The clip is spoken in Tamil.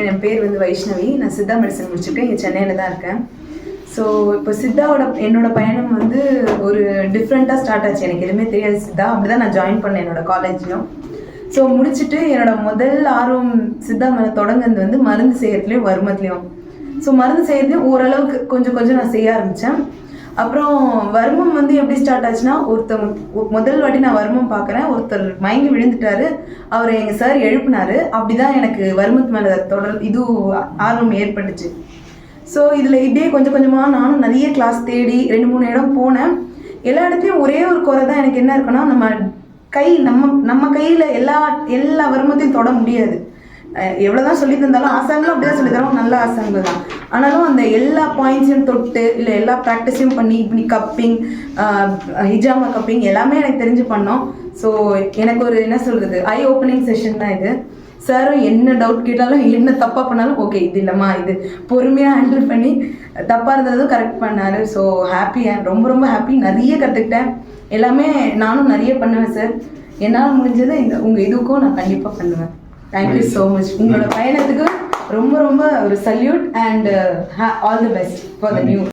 என் பேர் வந்து வைஷ்ணவி. நான் சித்தா மெடிசன் முடிச்சுருக்கேன். இங்கே சென்னையில் தான் இருக்கேன். ஸோ இப்போ சித்தாவோட என்னோட பயணம் வந்து ஒரு டிஃப்ரெண்ட்டாக ஸ்டார்ட் ஆச்சு. எனக்கு எதுவுமே தெரியாது சித்தா. அப்படி தான் நான் ஜாயின் பண்ணேன் என்னோடய காலேஜ்லையும். ஸோ முடிச்சுட்டு என்னோடய முதல் ஆர்வம் சித்தா மேலே தொடங்குறது வந்து மருந்து செய்கிறதுலையும் வருமத்துலேயும். ஸோ மருந்து செய்கிறதுலையும் ஓரளவுக்கு கொஞ்சம் கொஞ்சம் நான் செய்ய ஆரம்பித்தேன். அப்புறம் வர்மம் வந்து எப்படி ஸ்டார்ட் ஆச்சுன்னா, முதல் வாட்டி நான் வர்மம் பார்க்குறேன். ஒருத்தர் மயங்கி விழுந்துட்டாரு. அவர் எங்கள் சார் எழுப்பினார். அப்படி தான் எனக்கு வர்மத்து மேலே ஆர்வம் ஏற்பட்டுச்சு. ஸோ இதில் இப்படியே கொஞ்சம் கொஞ்சமாக நானும் நிறைய கிளாஸ் தேடி 2-3 இடம் போனேன். எல்லா இடத்துலையும் ஒரே ஒரு குறை தான் எனக்கு என்ன இருக்குன்னா, நம்ம கையில் எல்லா வர்மத்தையும் தொட முடியாது. எவ்வளோதான் சொல்லி தந்தாலும் ஆசாங்களும் அப்படி தான் சொல்லி தரோம், நல்ல ஆசாங்கள் தான். ஆனாலும் அந்த எல்லா பாயிண்ட்ஸையும் தொட்டு இல்லை எல்லா ப்ராக்டிஸையும் பண்ணி இப்படி கப்பிங், ஹிஜாமா கப்பிங் எல்லாமே எனக்கு தெரிஞ்சு பண்ணோம். ஸோ எனக்கு ஒரு என்ன சொல்கிறது, ஐ ஓப்பனிங் செஷன் தான் இது. சாரும் என்ன டவுட் கேட்டாலும் என்ன தப்பாக பண்ணாலும் ஓகே இது இல்லைம்மா, இது பொறுமையாக ஹேண்டில் பண்ணி தப்பாக இருந்ததும் கரெக்ட் பண்ணார். ஸோ ஹாப்பி, ரொம்ப ரொம்ப ஹாப்பி. நிறைய கற்றுக்கிட்டேன். எல்லாமே நானும் நிறைய பண்ணுவேன் சார். என்னால் முடிஞ்சதை உங்கள் இதுக்கும் நான் கண்டிப்பாக பண்ணுவேன். Thank you so much. உங்களோட பயணத்துக்கு ரொம்ப ரொம்ப ஒரு salute and all the best for the new